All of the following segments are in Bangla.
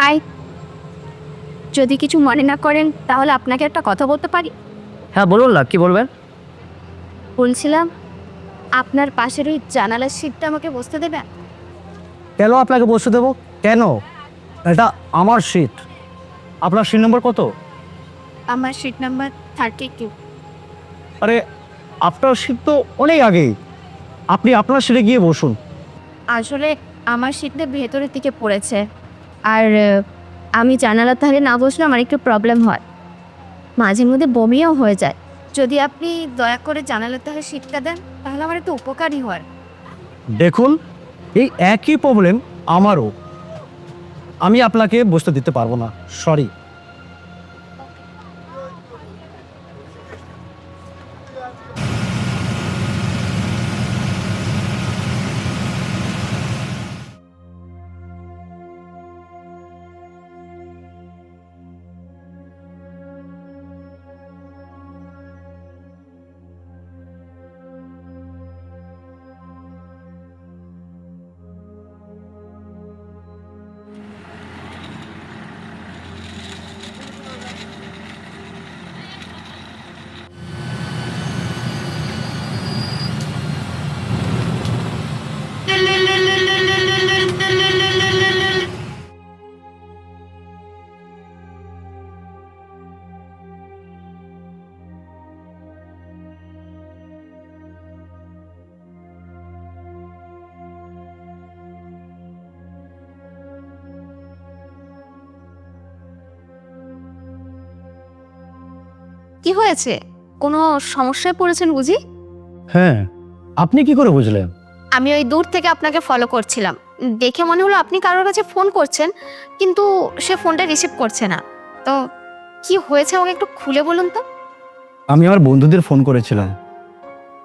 হাই, যদি কিছু মনে না করেন তাহলে আপনাকে একটা কথা বলতে পারি? হ্যাঁ বলুন না, কি বলবেন? বলছিলাম, আপনার পাশের ওই জানালার সিটটা আমাকে বসতে দেবেন? কেন আপনাকে বসে দেবো? কেন? এটা আমার সিট। আপনার সিট নম্বর কত? আমার সিট নাম্বার 32। আরে আপনার সিট তো অনেক আগেই। আপনি আপনার সিটে গিয়ে বসুন। আসলে আমার সিটটা ভেতরের দিকে পড়েছে, আর আমি জানালার ধারে না বসলে আমার একটু প্রবলেম হয়, মাঝে মধ্যে বমিও হয়ে যায়। যদি আপনি দয়া করে জানালার ধারে সিটটা দেন তাহলে আমার একটু উপকারই হয়। দেখুন, এই একই প্রবলেম আমারও। আমি আপনাকে বসতে দিতে পারবো না, সরি। কি হয়েছে? কোনো সমস্যায় পড়েছেন বুঝি? হ্যাঁ, আপনি কি করে বুঝলেন? আমি ওই দূর থেকে আপনাকে ফলো করছিলাম, দেখে মনে হলো আপনি কারোর কাছে ফোন করছেন, কিন্তু সে ফোনটা রিসিভ করছে না। তো কি হয়েছে আমাকে একটু খুলে বলুন তো। আমি আমার বন্ধুদের ফোন করেছিলাম।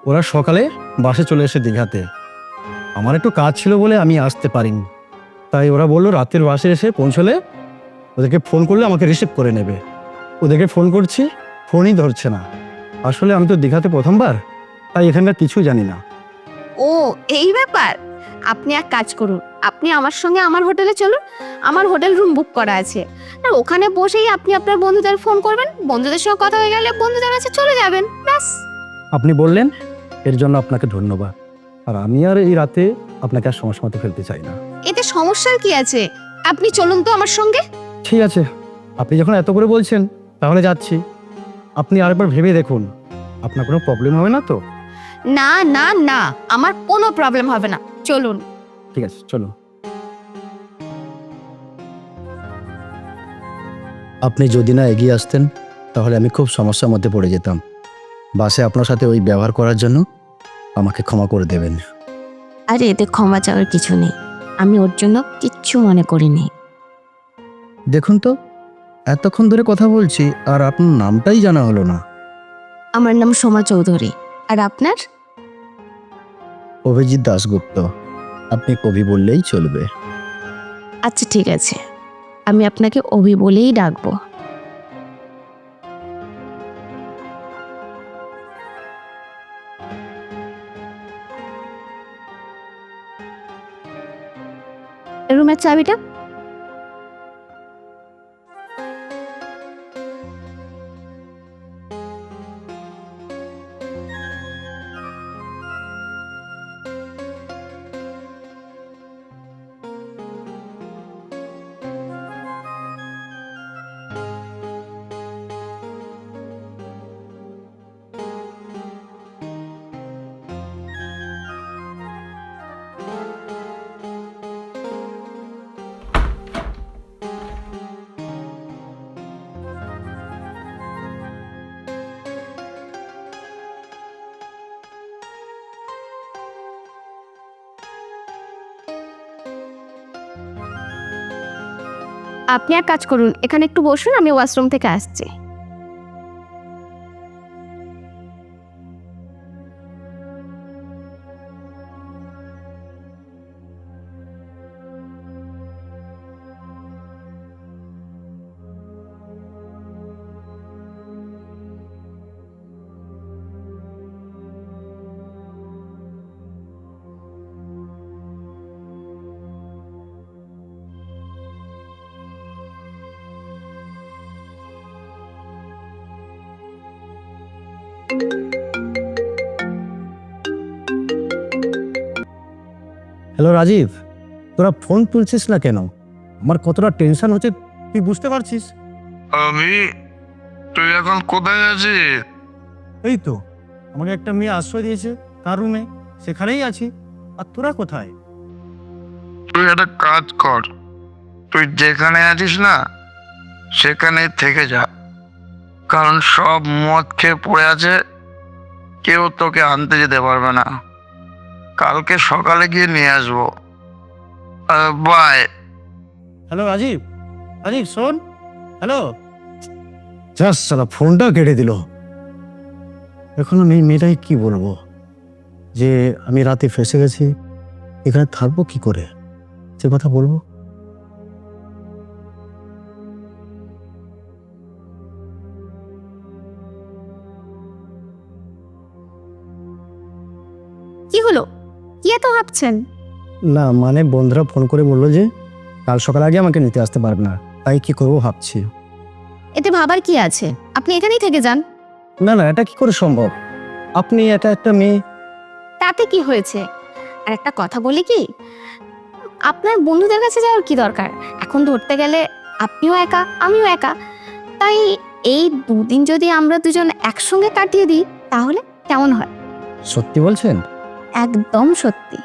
ওরা সকালে বাসে চলে এসে দীঘাতে। আমার একটু কাজ ছিল বলে আমি আসতে পারিনি। তাই ওরা বললো রাতের বাসে এসে পৌঁছলে ওদেরকে ফোন করলে আমাকে রিসিভ করে নেবে। ওদেরকে ফোন করছি, ফোনই ধরছে না। আসলে আমি তো দীঘাতে প্রথমবার, তাই এখানকার কিছুই জানি না। ও, এই ব্যাপার। আপনি এক কাজ করুন, আপনি আমার সঙ্গে আমার হোটেলে চলুন। আমার হোটেল রুম বুক করা আছে, আর ওখানে বসেই আপনি আপনার বন্ধুদের ফোন করবেন, বন্ধুদের সঙ্গে কথা হয়ে গেলে বন্ধুদের কাছে চলে যাবেন, ব্যাস। আপনি বললেন, এর জন্য আপনাকে ধন্যবাদ। আর আমি আর এই রাতে আপনাকে আর সমস্যা মতো ফেলতে চাই না। এতে সমস্যার কি আছে? আপনি চলুন তো আমার সঙ্গে। ঠিক আছে, আপনি যখন এত করে বলছেন তাহলে যাচ্ছি। আপনি আরেকবার ভেবে দেখুন, আপনার কোনো প্রবলেম হবে না তো? না না না, আমার কোনো প্রবলেম হবে না, চলুন। ঠিক আছে, চলুন। আপনি যদি না এগিয়ে আসতেন তাহলে আমি খুব সমস্যার মধ্যে পড়ে যেতাম। বাসে আপনার সাথে ওই ব্যবহার করার জন্য আমাকে ক্ষমা করে দেবেন। আরে এতে ক্ষমা চাওয়ার কিছু নেই, আমি ওর জন্য কিচ্ছু মনে করিনি। দেখুন তো, এতক্ষণ ধরে কথা বলছি আর আপনার নামটাই জানা হলো না। আমার নাম সোমা চৌধুরী, আর আপনার? অভিজিৎ দাশগুপ্ত। আপনি কবি বললেই চলবে। আচ্ছা ঠিক আছে, আমি আপনাকে অভি বলেই ডাকবো। রুমের চাবিটা? আপনি এক কাজ করুন, এখানে একটু বসুন, আমি ওয়াশরুম থেকে আসছি। হ্যালো রাজীব, তোরা ফোন তুলছিস না কেন? আমার কতটা টেনশন হচ্ছে তুই বুঝতে পারছিস? আমি তুই এখন কোথায় আছিস? এই তো আমাকে একটা মেয়ে আশ্রয় দিয়েছে তার রুমে, সেখানেই আছি। আর তোরা কোথায়? তুই একটা কাজ কর, তুই যেখানে আছিস না সেখানে থেকে যা, কারণ সব মদ খেয়ে পড়ে আছে, কেউ তোকে আনতে যেতে পারবে না। কালকে সকালে গিয়ে নিয়ে আসবো। বাই। হ্যালো রাজীব, রাজীব শোন। হ্যালো, জাস্ট সালা ফোনটা কেটে দিল। এখন আমি মেয়েটাই কি বলবো যে আমি রাতে ফেসে গেছি, এখানে থাকবো কি করে, সে কথা বলবো? কি হলো? কি এত ভাবছেন? না মানে বন্ধুরা ফোন করে বললো যে কাল সকাল আগে আমাকে নিতে আসতে পারবে না, তাই কি করবো ভাবছি। এতে ভাবার কি আছে? আপনি এখানেই থেকে যান। না না, এটা কি করে সম্ভব? আপনি একটা মেয়ে। তাতে কি হয়েছে? আর একটা কথা বলি কি, আপনার বন্ধুদের কাছে যাওয়ার কি দরকার? এখন ধরতে গেলে আপনিও একা, আমিও একা। তাই এই দুদিন যদি আমরা দুজন একসঙ্গে কাটিয়ে দিই তাহলে কেমন হয়? সত্যি বলছেন? একদম সত্যি।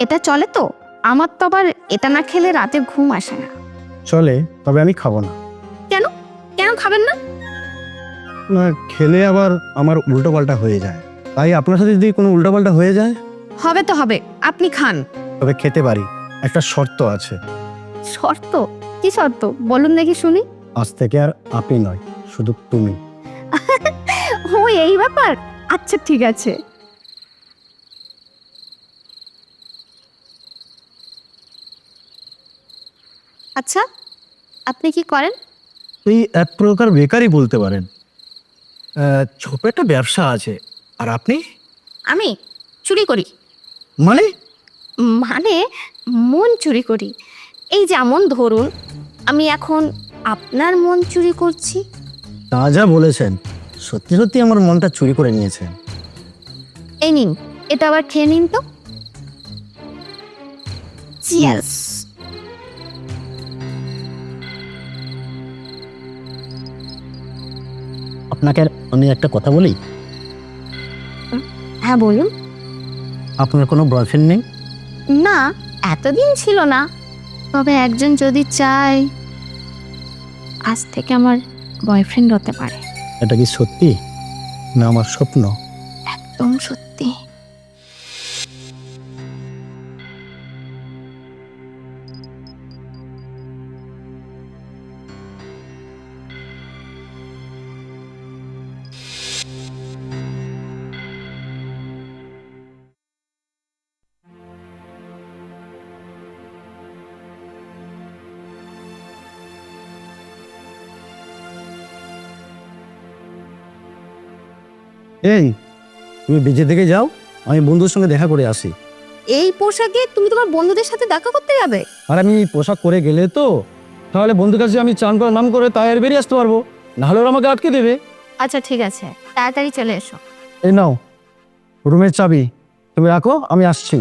এটা চলে তো? আমার তো আবার এটা না খেলে রাতে ঘুম আসে না। চলে, তবে আমি খাবো না। কেন? কেন খাবেন না? না খেলে আবার আমার উল্টো পাল্টা হয়ে যায়, তাই আপনার সাথে যদি কোনো উল্টো পাল্টা হয়ে যায়। হবে তো হবে, আপনি খান। তবে খেতে পারি, একটা শর্ত আছে। শর্ত? কি শর্ত বলুন দেখি শুনি। আজ থেকে আর আপনি নয়, শুধু তুমি। ও এই ব্যাপার? আচ্ছা ঠিক আছে। আচ্ছা, আপনি কি করেন? এই এক প্রকার বেকারই বলতে পারেন। ছোট একটা ব্যবসা আছে। আর আপনি? আমি চুরি করি। মানে? মানে মন চুরি করি। এই যেমন ধরুন, আমি এখন আপনার মন চুরি করছি। তা যা বলেছেন, সত্যি সত্যি আমার মনটা চুরি করে নিয়েছেন। এই নিন, এটা আবার খেয়ে নিন তো। চিয়ার্স। আপনাকে আমি একটা কথা বলি। হ্যাঁ বলুন। আপনার কোনো বয়ফ্রেন্ড নেই? না, এতদিন ছিল না। তবে একজন যদি চায়, আজ থেকে আমার বয়ফ্রেন্ড হতে পারে। এটা কি সত্যি না আমার স্বপ্ন? একদম সত্যি। এই তুমি বেঁচে থেকে যাও, আমি বন্ধুর সঙ্গে দেখা করে আসি। এই পোশাকে তুমি তোমার বন্ধুদের সাথে দেখা করতে যাবে? আর আমি পোশাক করে গেলে তো তাহলে বন্ধুর কাছে আমি চান করে নাম করে তাই আর বেরিয়ে আসতে পারবো, নাহলে ওরা আমাকে আটকে দেবে। আচ্ছা ঠিক আছে, তাড়াতাড়ি চলে এসো। এই নাও রুমের চাবি, তুমি রাখো, আমি আসছি।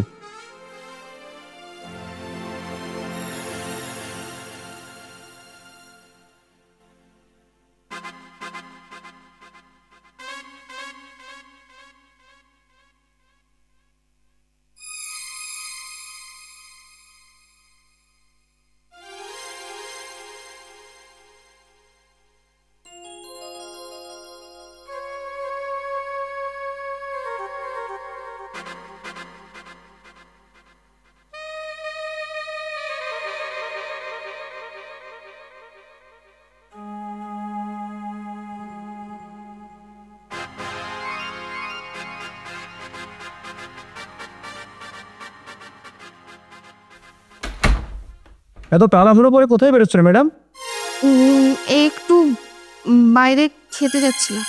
এত তাড়াহুড়ো করে কোথায় বেরোচ্ছেন ম্যাডাম? একটু বাইরে খেতে যাচ্ছিলাম।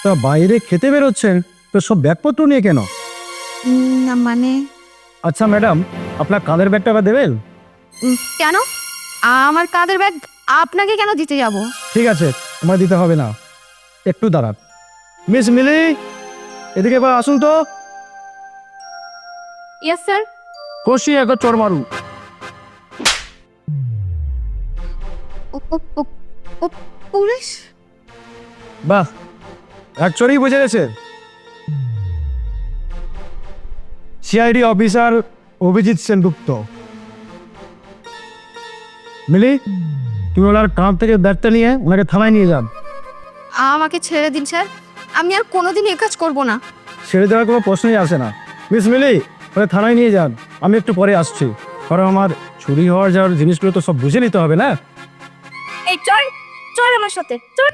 তা বাইরে খেতে বেরোচ্ছেন তো সব ব্যাগপত্র নিয়ে কেন? না মানে আচ্ছা ম্যাডাম, আপনার কাঁধের ব্যাগটা আবার দেবেন? কেন? আমার কাঁধের ব্যাগ আপনাকে কেন দিতে যাব? ঠিক আছে, আমার দিতে হবে না, একটু দাঁড়ান। মিস মিলি, এদিকে বা আসুন তো। Yes sir. কষি একবার চড় মারু। পুলিশ? বাহ, এক চড়েই বুঝে গেছে। CID officer Abhijit Sengupta. মিলি, তুমি ওনার কাঁধ থেকে ব্যাগটা নিয়ে ওনাকে থানায় নিয়ে যান। আমাকে ছেড়ে দিন স্যার, আমি আর কোনোদিন এ কাজ করব না। ছেড়ে দেওয়ার কোনো প্রশ্নই আসে না। মিস মিলি, ওরা থানায় নিয়ে যান, আমি একটু পরে আসছি। কারণ আমার চুরি হওয়ার যাওয়ার জিনিসগুলো তো সব বুঝে নিতে হবে না। এই চল চল আমার সাথে চল।